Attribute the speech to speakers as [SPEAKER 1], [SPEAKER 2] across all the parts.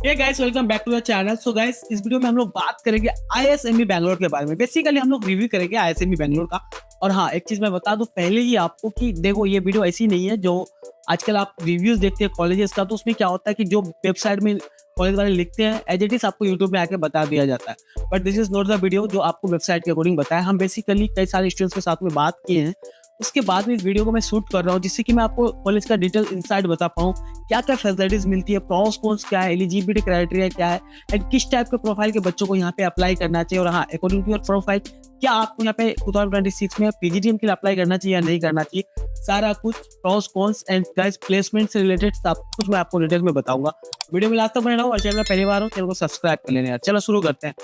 [SPEAKER 1] Hey guys, welcome back to the channel. So guys, इस video में हम लोग बात करेंगे आईएसएमबी बैंगलोर के बारे में। बेसिकली हम लोग रिव्यू करेंगे आईएसएमबी बैंगलोर का। और हाँ, एक चीज मैं बता दूं पहले ही आपको कि देखो, ये वीडियो ऐसी नहीं है जो आजकल आप रिव्यूज देखते हैं कॉलेजेस का, तो उसमें क्या होता है कि जो वेबसाइट में कॉलेज वाले लिखते हैं एज इट इज आपको यूट्यूब में आके बता दिया जाता है। But this is not the video जो आपको वेबसाइट के अकॉर्डिंग बताया। हम बेसिकली कई सारे स्टूडेंट्स के साथ में बात किए हैं, उसके बाद में इस वीडियो को मैं शूट कर रहा हूँ जिससे कि मैं आपको कॉलेज का डिटेल इंसाइट बता पाऊँ, क्या क्या फैसिलिटीज मिलती है, प्रॉस कॉन्स क्या है, एलिजिबिलिटी क्राइटेरिया क्या है, एंड किस टाइप के प्रोफाइल के बच्चों को यहाँ पे अप्लाई करना चाहिए। और हाँ, अकॉर्डिंग टू योर प्रोफाइल क्या आपको यहाँ पे 2026 में पीजीडीएम के लिए अप्लाई करना चाहिए या नहीं करना चाहिए, सारा कुछ pros cons and guys placement से रिलेटेड सब कुछ मैं आपको डिटेल में बताऊंगा। वीडियो में लास्ट तक बने रहो और चैनल में पहली बार हो चैनल को सब्सक्राइब कर लेना यार। चलो शुरू करते हैं।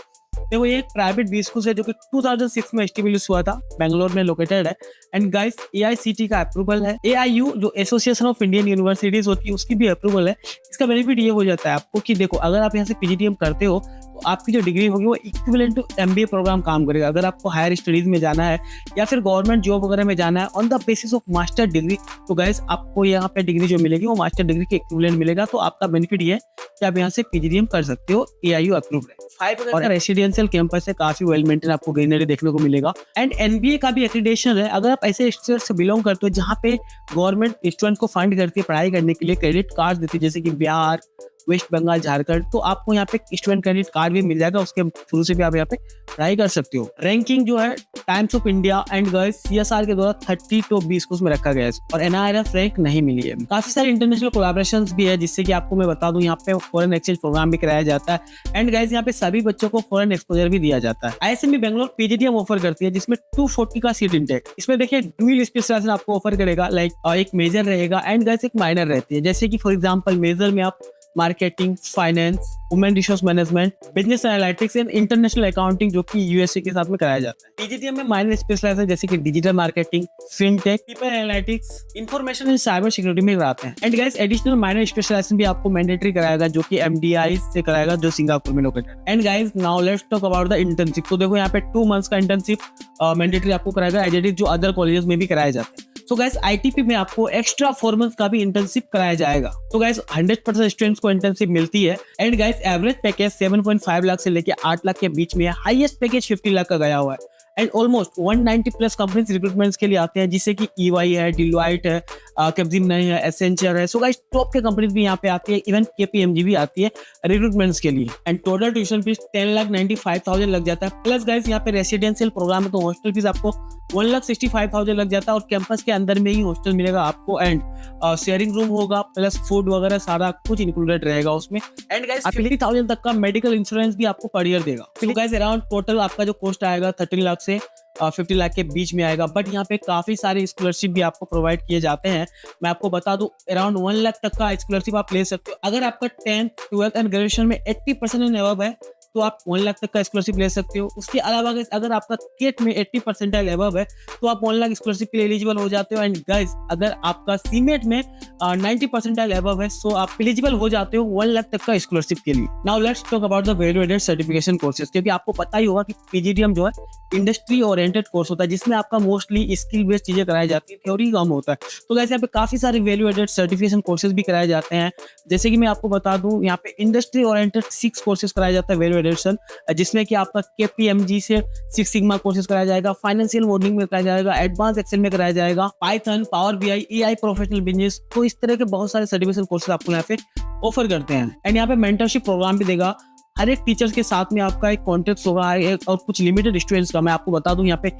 [SPEAKER 1] देखो, ये एक प्राइवेट बी स्कूल है जो कि 2006 में एस्टेब्लिश हुआ था, बेंगलोर में लोकेटेड है। एंड गाइस, एआईसीटी का अप्रूवल है। एआईयू जो एसोसिएशन ऑफ इंडियन यूनिवर्सिटीज होती है उसकी भी अप्रूवल है। इसका बेनिफिट ये हो जाता है आपको कि देखो, अगर आप यहाँ से पीजीडीएम करते हो तो आपकी जो डिग्री होगी वो इक्विवेलेंट टू एमबीए प्रोग्राम काम करेगा। अगर आपको हायर स्टडीज में जाना है या फिर गवर्नमेंट जॉब वगैरह में जाना है on the basis of master degree, तो गाइस आपको यहाँ पे डिग्री जो मिलेगी वो मास्टर डिग्री के इक्विवेलेंट मिलेगा। तो आपका बेनिफिट ये है कि आप यहाँ से पीजीडीएम कर सकते हो, एआईयू अप्रूव्ड है। 5 और रेसिडेंशियल कैंपस है, काफी वेल मेंटेन, आपको ग्रीनरी देखने को मिलेगा। एंड एनबीए का भी एक्रीडेशन है। अगर आप ऐसे स्टेट से बिलोंग करते हो जहाँ पे गवर्नमेंट स्टूडेंट को फंड करती है पढ़ाई करने के लिए, क्रेडिट कार्ड देती है जैसे कि बिहार, वेस्ट बंगाल, झारखंड, तो आपको यहाँ पे स्टूडेंट क्रेडिट कार्ड भी मिल जाएगा, उसके थ्रू से भी आप यहाँ पे पढ़ाई कर सकते हो। रैंकिंग जो है times of India and girls CSR के द्वारा 30 टॉप 20 को उसमें रखा गया है और एनआईआरएफ रैंक नहीं मिली है। काफी सारे इंटरनेशनल कोलैबोरेशंस भी है, जिससे कि आपको मैं बता दूं यहाँ पे फॉरेन एक्सचेंज प्रोग्राम भी कराया जाता है। एंड गाइस, यहाँ पे सभी बच्चों को फॉरेन एक्सपोजर भी दिया जाता है। आईएसएमबी बैंगलोर पीजीडीएम ऑफर करती है जिसमें 240 का सीट इंटेक। इसमें देखिए ड्यूल स्पेशलाइजेशन आपको ऑफर करेगा, लाइक एक मेजर रहेगा एंड गाइस एक माइनर रहती है। जैसे कि फॉर एग्जांपल मेजर में आप marketing, finance, human resource management, business analytics and international accounting जो कि यूएसए के साथ में कराया जाता है। पीजीडीएम में माइनर स्पेशलाइजेशन जैसे कि digital marketing, fintech, people analytics, information and cyber security में कराते हैं। And guys, additional minor specialization भी आपको मैंडेटरी कराएगा जो कि एमडीआई से कराएगा जो सिंगापुर में located. And guys, now let's talk about the internship. तो देखो, यहाँ पे 2 मंथ्स का इंटर्नशिप मैंडेटरी आपको कराएगा एज इट इज जो अदर कॉलेजेस में भी कराए जाते हैं। तो गाइस, आईटीपी में आपको एक्स्ट्रा 4 मंथ का भी इंटर्नशिप कराया जाएगा। तो गाइस, 100% स्टूडेंट्स को इंटर्नशिप मिलती है। And guys, average package 7.5 lakh से लेके 8 लाख के बीच में है। हाईएस्ट पैकेज 50 लाख का गया हुआ है। And almost 190 plus companies recruitments के लिए आते हैं, जिससे कि ईवाई है, डिलॉयट है, कैपजेमिनी है, एसेंचर है। सो गाइस, टॉप के कंपनीज भी यहाँ पे आती है, इवन केपीएमजी भी आती है रिक्रूटमेंट्स के लिए। एंड टोटल ट्यूशन फीस 10,95,000 लग जाता है। प्लस गाइस, यहाँ पे रेसिडेंशियल प्रोग्राम है तो हॉस्टल फीस आपको 1,65,000 लग जाता है और कैंपस के अंदर में ही हॉस्टल मिलेगा आपको। एंड शेयरिंग रूम होगा, प्लस फूड वगैरह सारा कुछ इंक्लूडेड रहेगा उसमें। एंड गाइस, 50,000 तक का मेडिकल इंश्योरेंस भी आपको पर ईयर देगा। तो गाइस, अराउंड टोटल आपका जो कॉस्ट आएगा 13 लाख से 50 लाख के बीच में आएगा। बट यहाँ पे काफी सारे स्कॉलरशिप भी आपको प्रोवाइड किए जाते हैं। मैं आपको बता दूं, अराउंड 1 लाख तक का स्कॉलरशिप आप ले सकते हो। अगर आपका 10th, 12th एंड ग्रेजुएशन में 80% एंड अबव है तो आप 1 लाख तक का स्कॉलरशिप ले सकते हो। उसके अलावा अगर आपका केट में 80% अबव है तो आप 1 लाख स्कॉलरशिप के लिए एलिजिबल हो जाते हो। एंड गाइस, अगर आपका सीमेट में 90% अबव है सो आप एलिजिबल हो जाते हो 1 लाख तक का स्कॉलरशिप के लिए। Now let's talk about the value added certification courses, क्योंकि आपको पता ही होगा कि पीजीडीएम जो है इंडस्ट्री ओरिएंटेड कोर्स होता है जिसमें आपका मोस्टली स्किल बेस्ड चीजें कराई जाती है, थ्योरी कम होता है। तो गाइस, यहाँ पे काफी सारे वैल्यू एडेड सर्टिफिकेशन कोर्सेज भी कराए जाते हैं। जैसे कि मैं आपको बता दूं, यहाँ पे इंडस्ट्री ओरिएंटेड 6 कोर्सेज कराया जाता है वैल्यू एडेड, जिसमें कि आपका केपीएमजी से 6 सिग्मा कोर्सेज कराया जाएगा, फाइनेंशियल मॉडलिंग में कराया जाएगा, एडवांस एक्सेल में कराया जाएगा, Python, power BI, AI professional business. तो इस तरह के बहुत सारे सर्टिफिकेशन कोर्सेज आपको यहाँ पे ऑफर करते हैं। एंड यहाँ पे मेंटरशिप प्रोग्राम भी देगा। हर एक टीचर्स के साथ में आपका एक कॉन्टेक्ट होगा और कुछ लिमिटेड स्टूडेंट्स का। मैं आपको बता दूं, यहाँ पे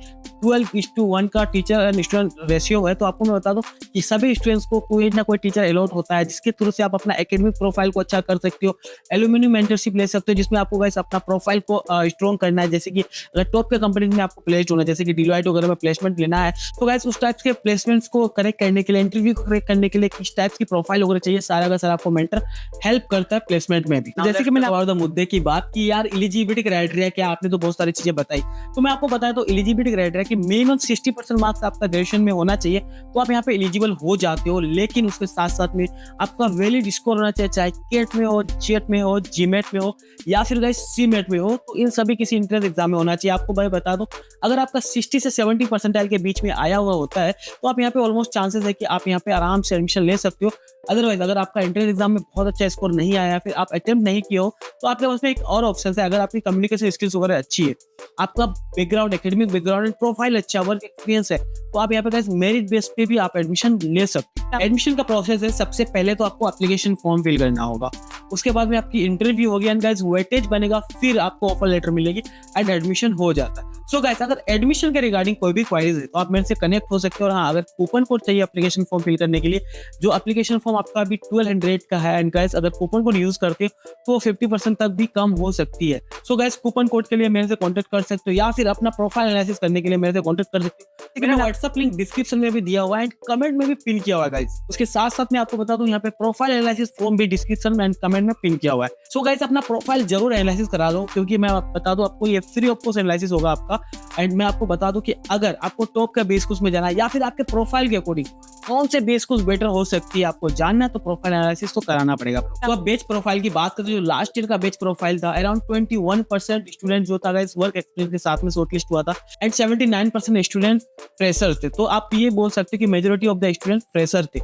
[SPEAKER 1] 12:1 का टीचर एंड स्टूडेंट रेशियो है। तो आपको मैं बता दूं कि सभी स्टूडेंट्स को कोई ना कोई टीचर अलॉट होता है, जिसके थ्रू से आप अपना एकेडमिक प्रोफाइल को अच्छा कर सकते हो। एल्यूमिनी मेंटरशिप ले सकते हो, जिसमें आपको गाइस अपना प्रोफाइल को स्ट्रॉन्ग करना है। जैसे कि अगर टॉप के कंपनीज में आपको प्लेस्ड होना है, जैसे कि डिलॉयट वगैरह में प्लेसमेंट लेना है, तो गाइस उस टाइप के प्लेसमेंट्स को करेक्ट करने के लिए, इंटरव्यू को करेक्ट करने के लिए किस टाइप की प्रोफाइल वगैरह चाहिए, सारा का सारा आपको मेंटर हेल्प करता है प्लेसमेंट में भी। जैसे कि मैंने और मुद्दे की बात की यार, एलिजिबिलिटी क्राइटेरिया क्या, आपने तो बहुत सारी चीजें बताई। तो मैं आपको बताया तो एलिजिबिलिटी क्राइटेरिया कि मिनिमम 60% मार्क्स आपका ग्रेजुएशन में होना चाहिए, तो आप यहाँ पे एलिजिबल हो जाते हो। लेकिन उसके साथ साथ में आपका वैलिड स्कोर होना चाहिए, चाहे केट में हो, जेट में हो, जीमेट में हो या फिर गाइस सीमेट में हो। तो इन सभी किसी इंट्रेंस एग्जाम में होना चाहिए। आपको भाई बता दो, अगर आपका 60 से 70% के बीच में आया हुआ होता है तो आप यहाँ पे ऑलमोस्ट चांसेस है कि आप यहाँ पे आराम से एडमिशन ले सकते हो। अदरवाइज अगर आपका एंट्रेंस एग्जाम में बहुत अच्छा स्कोर नहीं आया, फिर आप अटेम्प्ट नहीं किए हो, तो आपके पास में एक और ऑप्शन है। अगर आपकी कम्युनिकेशन स्किल्स वगैरह अच्छी है, आपका background academic background and profile अच्छा, वर्क एक्सपीरियंस है, तो आप यहाँ पे गाइस मेरिट बेस पे भी आप एडमिशन ले सकते हैं। एडमिशन का प्रोसेस है, सबसे पहले तो आपको एप्लीकेशन फॉर्म फिल करना होगा, उसके बाद में आपकी इंटरव्यू होगी एंड गाइस वेटेज बनेगा, फिर आपको ऑफर लेटर मिलेगी एंड एडमिशन हो जाता है। सो गाइस अगर एडमिशन के रिगार्डिंग कोई भी क्वारीज है तो आप मेरे से कनेक्ट हो सकते हो। और हाँ, अगर कूपन कोड चाहिए एप्लीकेशन फॉर्म फिल करने के लिए, जो एप्लीकेशन फॉर्म आपका अभी 1200 का है, एंड गाइस अगर कूपन कोड यूज करते हो तो 50% तक भी कम हो सकती है। सो गाइस कूपन कोड के लिए मेरे से कॉन्टेक्ट कर सकते हो, या फिर अपना प्रोफाइल एनालिसिस करने के लिए मेरे से कॉन्टेक्ट कर सकते हो। मैंने व्हाट्सएप लिंक डिस्क्रिप्शन में भी दिया हुआ है एंड कमेंट में भी पिन किया हुआ है गाइस। उसके साथ साथ मैं आपको बता दूं, यहाँ पे प्रोफाइल एनालिसिस फॉर्म भी डिस्क्रिप्शन में एंड कमेंट में पिन किया हुआ है। सो गाइस अपना प्रोफाइल जरूर एनालिसिस करा लो, क्योंकि मैं बता दूं आपको ये फ्री ऑफ कॉस्ट एनालिसिस होगा आपका। एंड मैं आपको बता दूं कि अगर आपको टॉप का बेस कोर्स में जाना है या फिर आपके प्रोफाइल के अकॉर्डिंग कौन से बेस कोर्स बेटर हो सकती है आपको जानना है, तो प्रोफाइल एनालिसिस तो कराना पड़ेगा। तो अब बेच प्रोफाइल की बात करें, जो लास्ट ईयर का बेच प्रोफाइल था, अराउंड 21% स्टूडेंट जो था गाइस वर्क एक्सपीरियंस के साथ में शॉर्टलिस्ट हुआ था एंड 79% स्टूडेंट फ्रेशर थे। तो आप ये बोल सकते हैं कि majority of the student fresher थे।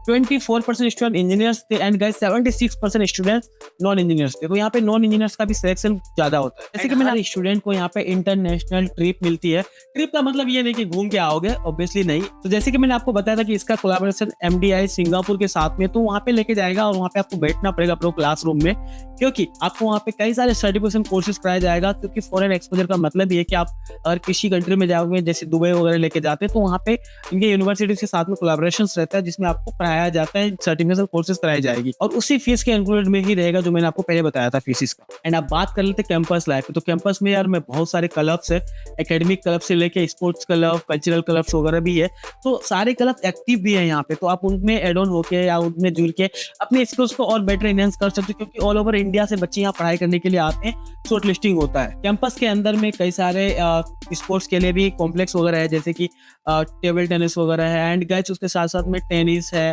[SPEAKER 1] 24% स्टूडेंट इंजीनियर्स थे and guys 76% student non engineers थे। तो यहाँ पे नॉन इंजीनियर्स का भी सिलेक्शन ज्यादा होता है। जैसे कि मैंने स्टूडेंट को यहाँ पे इंटरनेशनल ट्रिप मिलती है। ट्रिप का मतलब ये नहीं कि घूम के आओगे, ऑब्वियसली नहीं। तो जैसे कि मैंने आपको बताया था कि इसका कोलैबोरेशन MDI सिंगापुर के साथ में, तो वहाँ पे लेके जाएगा और वहाँ पे आपको बैठना पड़ेगा प्रो क्लासरूम में, क्योंकि आपको वहाँ पे कई सारे सर्टिफिकेशन कोर्सेज कराया जाएगा। क्योंकि फॉरेन एक्सपोजर का मतलब ये कि आप अगर किसी कंट्री में जाओगे, जैसे दुबई वगैरह लेके जाते हैं, तो वहाँ पे इनके यूनिवर्सिटी के साथ में कोलैबोरेशन रहता है, जिसमें आपको पढ़ाया जाता है, सर्टिफिकेशन कोर्सेज कराई जाएगी और उसी फीस के इंक्लूडेड में ही रहेगा जो मैंने आपको पहले बताया था फीस का। एंड आप बात कर लेते कैंपस लाइफ। तो कैंपस में यार में बहुत सारे क्लब्स है, एकेडमिक क्लब से लेके स्पोर्ट्स क्लब, कल्चरल क्लब्स वगैरह भी है। तो सारे क्लब एक्टिव भी है यहाँ पे, तो आप उनमें एड ऑन होके या उनमें जुड़ के अपने स्किल्स को और बेटर एनहांस कर सकते हो, क्योंकि ऑल ओवर इंडिया से बच्चे यहाँ पढ़ाई करने के लिए आते हैं। शॉर्ट लिस्टिंग होता है कैंपस के अंदर में, कई सारे स्पोर्ट्स के लिए भी कॉम्प्लेक्स वगैरह है, जैसे कि टेबल टेनिस वगैरह है एंड गाइस उसके साथ साथ में टेनिस है,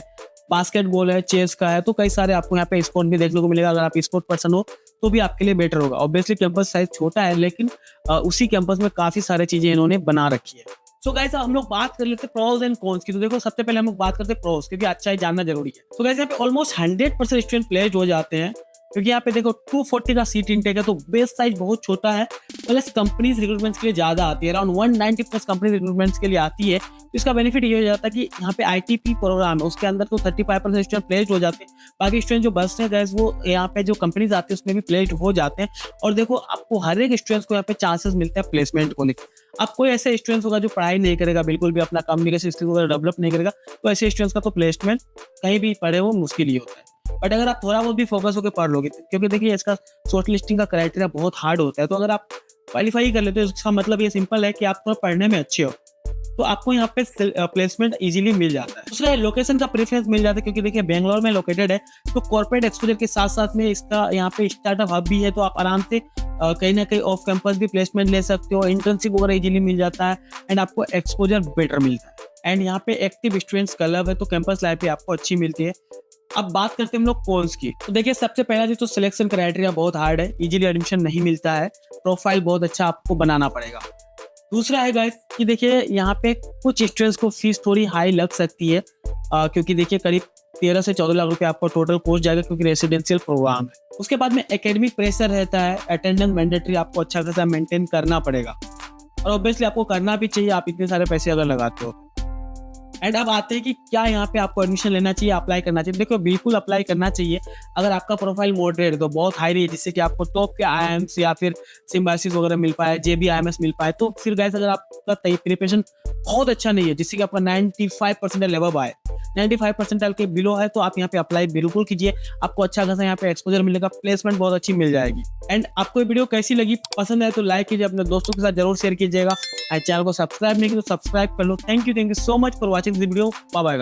[SPEAKER 1] बास्केटबॉल है, चेस का है। तो कई सारे आपको यहाँ पे स्पोर्ट भी देखने को मिलेगा। अगर आप स्पोर्ट पर्सन हो तो भी आपके लिए बेटर होगा। ऑब्वियसली कैंपस साइज छोटा है, लेकिन उसी कैंपस में काफी सारी चीजें इन्होंने बना रखी है। सो गाइस हम लोग बात कर लेते हैं प्रोज एंड कॉन्स की। तो देखो सबसे पहले हम लोग बात करते हैं प्रोज, क्योंकि अच्छा ही जानना जरूरी है। तो गाइस यहाँ पे ऑलमोस्ट 100% स्टूडेंट प्लेस्ड हो जाते हैं, क्योंकि यहाँ पे देखो 240 का सीट इंटेक है, तो बेस साइज बहुत छोटा है। प्लस कंपनीज रिक्रूटमेंट्स के लिए ज्यादा आती है, अराउंड 190 प्लस कंपनी रिक्रूटमेंट्स के लिए आती है। तो इसका बेनिफिट ये हो जाता है कि यहाँ पे ITP प्रोग्राम है, उसके अंदर तो 35% स्टूडेंट प्लेस्ड हो जाते हैं। बाकी स्टूडेंट जो बचते हैं गाइस वो यहाँ पे जो कंपनीज आती है उसमें भी प्लेस्ड हो जाते हैं। और देखो आपको हर एक स्टूडेंट्स को यहाँ पे चांसेस मिलते हैं प्लेसमेंट को लेकर। अब कोई ऐसे स्टूडेंट्स होगा जो पढ़ाई नहीं करेगा, बिल्कुल भी अपना कम्युनिकेशन स्किल वगैरह डेवलप नहीं करेगा, तो ऐसे स्टूडेंट्स का तो प्लेसमेंट कहीं भी पढ़े वो मुश्किल ही होता है। बट अगर आप थोड़ा बहुत भी फोकस होकर पढ़ लोगे, क्योंकि देखिए इसका शॉर्ट लिस्टिंग का क्राइटेरिया बहुत हार्ड होता है, तो अगर आप क्वालिफाई कर लेते हो इसका मतलब ये सिंपल है कि आप थोड़ा पढ़ने में अच्छे हो, तो आपको यहाँ पे प्लेसमेंट इजीली मिल जाता है। दूसरा लोकेशन का प्रेफरेंस मिल जाता है, क्योंकि देखिए बेंगलोर में लोकेटेड है, तो कॉर्पोरेट एक्सपोजर के साथ साथ में इसका यहाँ पे स्टार्टअप हब भी है। तो आप आराम से कहीं ना कहीं ऑफ कैंपस भी प्लेसमेंट ले सकते हो, इंटर्नशिप वगैरह इजीली मिल जाता है एंड आपको एक्सपोजर बेटर मिलता है। एंड यहाँ पे एक्टिव स्टूडेंट्स क्लब है, तो कैंपस लाइफ भी आपको अच्छी मिलती है। अब बात करते हैं हम लोग कॉन्स की। तो देखिए सबसे पहला जो तो सिलेक्शन क्राइटेरिया बहुत हार्ड है, इजीली एडमिशन नहीं मिलता है, प्रोफाइल बहुत अच्छा आपको बनाना पड़ेगा। दूसरा है गाइस कि देखिए यहाँ पे कुछ स्टूडेंट्स को फीस थोड़ी हाई लग सकती है, क्योंकि देखिए करीब 13 से 14 लाख रुपए आपका टोटल कोर्स जाएगा, क्योंकि रेसिडेंशियल प्रोग्राम है। उसके बाद में एकेडमिक प्रेशर रहता है, अटेंडेंस मैंडेटरी आपको अच्छा खासा मेंटेन करना पड़ेगा, और ऑब्वियसली आपको करना भी चाहिए, आप इतने सारे पैसे अगर लगाते हो। एंड अब आते हैं कि क्या यहाँ पे आपको एडमिशन लेना चाहिए, अप्लाई करना चाहिए। देखो बिल्कुल अप्लाई करना चाहिए अगर आपका प्रोफाइल मॉडरेट है, तो बहुत हाई रही है, जिससे कि आपको टॉप के IIMs या फिर सिम्बायोसिस वगैरह मिल पाए, JB IMS मिल पाए। तो फिर गाइस अगर आपका प्रिपरेशन बहुत अच्छा नहीं है, जिससे कि आपका 95% लेवल आए, 95% के बिलो है, तो आप यहाँ पे अप्लाई बिल्कुल कीजिए। आपको अच्छा खासा यहाँ पे एक्सपोजर मिलेगा, प्लेसमेंट बहुत अच्छी मिल जाएगी। एंड आपको ये वीडियो कैसी लगी, पसंद आए तो लाइक कीजिए, अपने दोस्तों के साथ जरूर शेयर कीजिएगा। चैनल को सब्सक्राइब नहीं किया तो सब्सक्राइब कर लो। Thank you so much for watching this video. Bye bye.